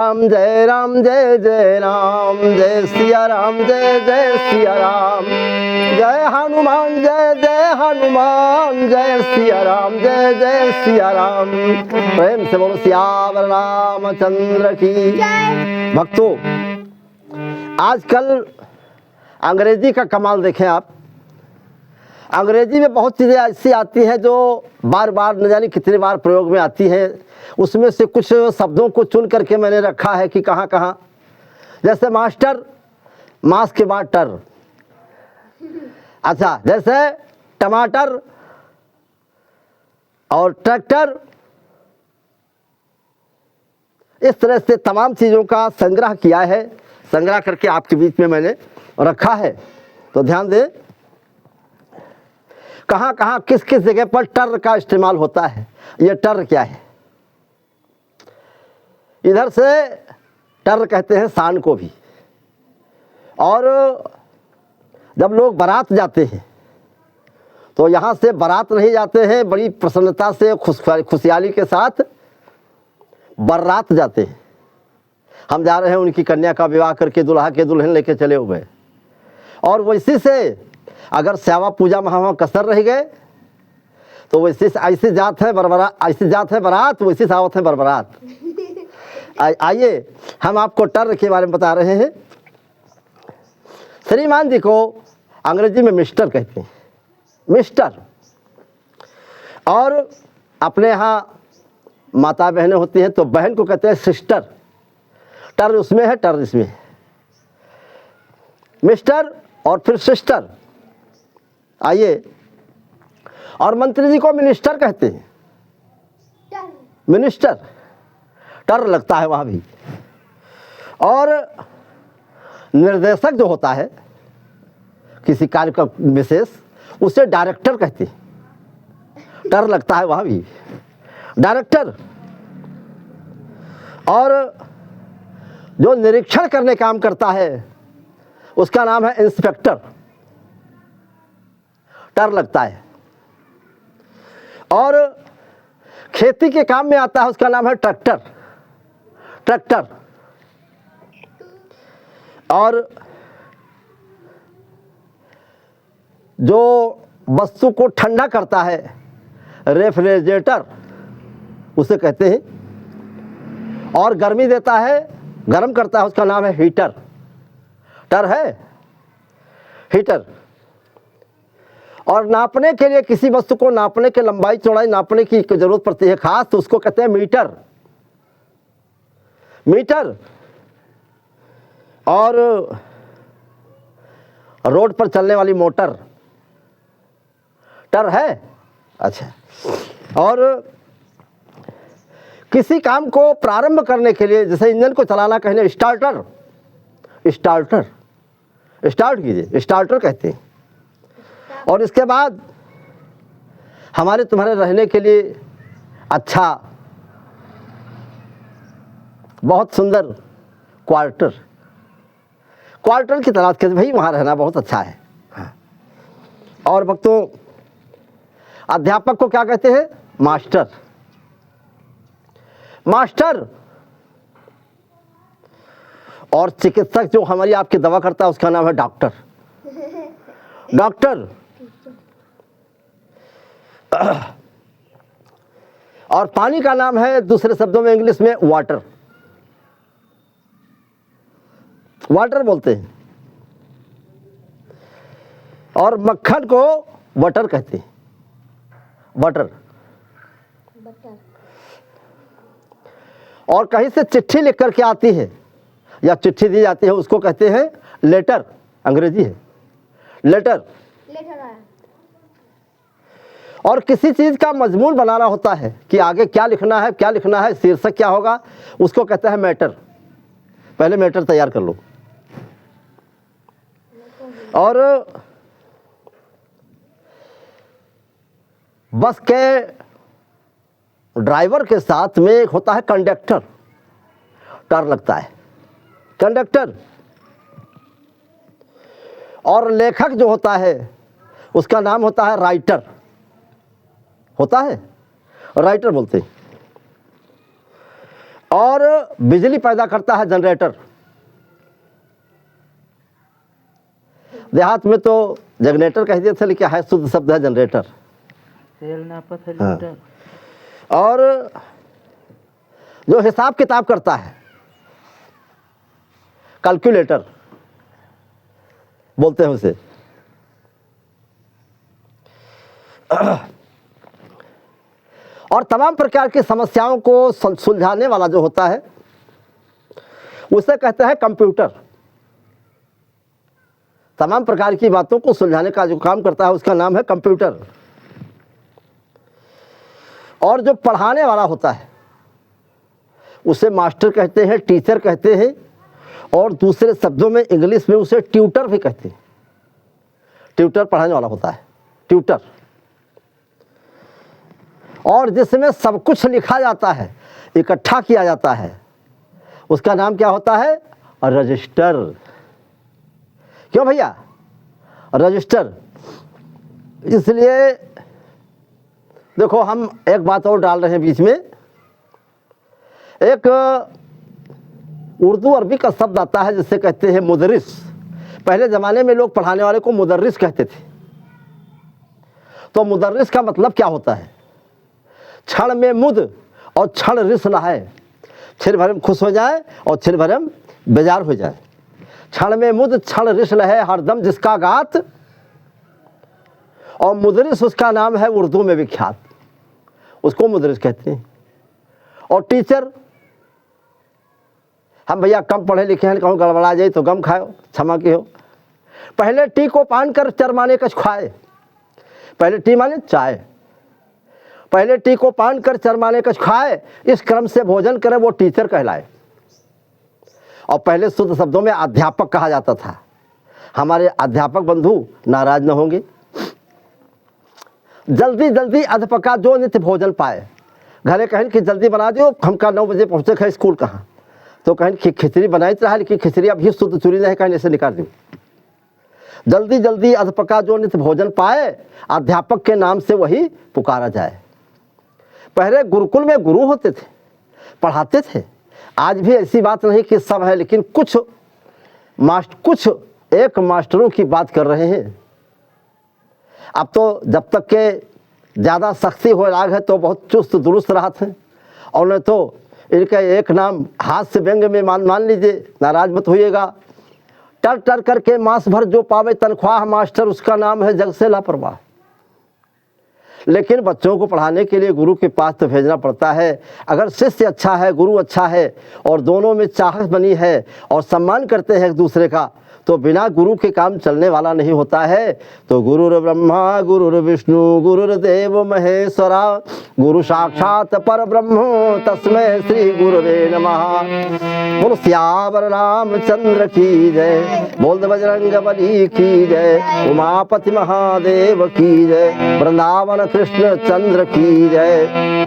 राम जय जय राम, जय सिया राम जय सिया राम, जय हनुमान जय हनुमान, जय सिया राम जय सिया राम। प्रेम से बोलो सियावर रामचंद्र की। भक्तों, आजकल अंग्रेजी का कमाल देखें आप। अंग्रेजी में बहुत चीज़ें ऐसी आती हैं जो बार बार न जाने कितनी बार प्रयोग में आती हैं। उसमें से कुछ शब्दों को चुन करके मैंने रखा है कि कहाँ कहाँ, जैसे मास्टर, मास के बाद टर। अच्छा, जैसे टमाटर और ट्रैक्टर। इस तरह से तमाम चीज़ों का संग्रह किया है, संग्रह करके आपके बीच में मैंने रखा है। तो ध्यान दें कहाँ कहाँ किस किस जगह पर टर का इस्तेमाल होता है। ये टर क्या है? इधर से टर कहते हैं शान को भी। और जब लोग बारात जाते हैं तो यहाँ से बारात नहीं जाते हैं, बड़ी प्रसन्नता से खुशहाली के साथ बारात जाते हैं। हम जा रहे हैं उनकी कन्या का विवाह करके दुल्हा के दुल्हन लेके चले हुए। और वैसे से अगर सेवा पूजा में हम कसर रह गए तो वैसे ऐसी जात है बरबरात, ऐसी जात है बारात, वैसी सावत है बरबरात। आइए हम आपको टर के बारे में बता रहे हैं। श्रीमान जी को अंग्रेजी में मिस्टर कहते हैं, मिस्टर। और अपने यहाँ माता बहनें होती हैं तो बहन को कहते हैं सिस्टर। टर उसमें है, टर इसमें है। मिस्टर और फिर सिस्टर। आइए, और मंत्री जी को मिनिस्टर कहते हैं, मिनिस्टर। टर लगता है वहाँ भी। और निर्देशक जो होता है किसी कार्य का विशेष, उसे डायरेक्टर कहते हैं। टर लगता है वहाँ भी, डायरेक्टर। और जो निरीक्षण करने काम करता है उसका नाम है इंस्पेक्टर। टर लगता है। और खेती के काम में आता है उसका नाम है ट्रैक्टर, ट्रैक्टर। और जो वस्तु को ठंडा करता है रेफ्रिजरेटर, उसे कहते हैं। और गर्मी देता है, गर्म करता है, उसका नाम है हीटर। टर है, हीटर। और नापने के लिए किसी वस्तु को नापने के लंबाई चौड़ाई नापने की जरूरत पड़ती है खास, तो उसको कहते हैं मीटर, मीटर। और रोड पर चलने वाली मोटर टर है। अच्छा, और किसी काम को प्रारंभ करने के लिए, जैसे इंजन को चलाना कहने स्टार्टर, स्टार्टर। स्टार्ट कीजिए, स्टार्टर कहते हैं। और इसके बाद हमारे तुम्हारे रहने के लिए अच्छा, बहुत सुंदर क्वार्टर, क्वार्टर की तलाश करते भाई, वहाँ रहना बहुत अच्छा है। और भक्तों, अध्यापक को क्या कहते हैं? Master, master. और चिकित्सक जो हमारी आपकी दवा करता है उसका नाम है डॉक्टर, डॉक्टर। और पानी का नाम है दूसरे शब्दों में इंग्लिश में वाटर, वाटर बोलते हैं। और मक्खन को बटर कहते हैं, बटर। और कहीं से चिट्ठी लिख करके आती है या चिट्ठी दी जाती है उसको कहते हैं लेटर, अंग्रेजी है लेटर। और किसी चीज़ का मजमून बनाना होता है कि आगे क्या लिखना है, क्या लिखना है, शीर्षक क्या होगा, उसको कहते हैं मैटर। पहले मैटर तैयार कर लो। और बस के ड्राइवर के साथ में एक होता है कंडक्टर, टर लगता है, कंडक्टर। और लेखक जो होता है उसका नाम होता है राइटर, होता है, राइटर बोलते हैं। और बिजली पैदा करता है जनरेटर। देहात में तो जनरेटर कहते थे, लेकिन है शुद्ध शब्द है जनरेटर। हाँ। और जो हिसाब किताब करता है, कैलकुलेटर बोलते हैं उसे। और तमाम प्रकार की समस्याओं को सुलझाने वाला जो होता है उसे कहते हैं कंप्यूटर। तमाम प्रकार की बातों को सुलझाने का जो काम करता है उसका नाम है कंप्यूटर। और जो पढ़ाने वाला होता है उसे मास्टर कहते हैं, टीचर कहते हैं, और दूसरे शब्दों में इंग्लिश में उसे ट्यूटर भी कहते हैं। ट्यूटर पढ़ाने वाला होता है, ट्यूटर। और जिसमें सब कुछ लिखा जाता है, इकट्ठा किया जाता है, उसका नाम क्या होता है? रजिस्टर। क्यों भैया? रजिस्टर। इसलिए देखो, हम एक बात और डाल रहे हैं बीच में। एक उर्दू अरबी का शब्द आता है जिसे कहते हैं मुदर्रिस। पहले ज़माने में लोग पढ़ाने वाले को मुदर्रिस कहते थे। तो मुदर्रिस का मतलब क्या होता है? क्षण में मुद और क्षण रिस लहाए, क्षण भर में खुश हो जाए और क्षण भर में बेजार हो जाए। क्षण में मुद क्षण रिस लहे हरदम जिसका गात, और मुदरिस उसका नाम है उर्दू में विख्यात, उसको मुदरिस कहते हैं। और टीचर, हम भैया कम पढ़े लिखे हैं, कहूँ गड़बड़ा जाए तो गम खाओ, क्षमा की हो। पहले टी को पान कर चरमाने कछ खाए। पहले टी माने चाय। पहले टी को पान कर चरमाने कछ खाए, इस क्रम से भोजन करे वो टीचर कहलाए। और पहले शुद्ध शब्दों में अध्यापक कहा जाता था। हमारे अध्यापक बंधु नाराज न होंगे। जल्दी जल्दी अधपका जो नित्य भोजन पाए। घरे कहें कि जल्दी बना दो, हमका 9 बजे पहुँचे है स्कूल कहाँ, तो कहें कि खिचड़ी बनाई रहा, लेकिन खिचड़ी अभी शुद्ध चूरी नहीं, कहें ऐसे निकाल दी। जल्दी जल्दी अधपका जो नित्य भोजन पाए, अध्यापक के नाम से वही पुकारा जाए। पहले गुरुकुल में गुरु होते थे, पढ़ाते थे। आज भी ऐसी बात नहीं कि सब है, लेकिन कुछ एक मास्टरों की बात कर रहे हैं। अब तो जब तक के ज़्यादा सख्ती हो राग है तो बहुत चुस्त दुरुस्त रहा थे, और नहीं तो इनका एक नाम हाथ से व्यंग में मान लीजिए, नाराज मत होइएगा। टर टर करके मास भर जो पावे तनख्वाह मास्टर, उसका नाम है जग से लापरवाह। लेकिन बच्चों को पढ़ाने के लिए गुरु के पास तो भेजना पड़ता है। अगर शिष्य अच्छा है, गुरु अच्छा है, और दोनों में चाहत बनी है और सम्मान करते हैं एक दूसरे का, तो बिना गुरु के काम चलने वाला नहीं होता है। तो गुरुर ब्रह्मा गुरुर्विष्णु गुरुर्देव महेश्वरा, गुरु साक्षात पर ब्रह्म तस्मै श्री गुरुवे नमः। बोल सियावर रामचंद्र की जय, बोल बजरंग बली की जय, उमापति महादेव की जय, वृंदावन कृष्ण चंद्र की जय।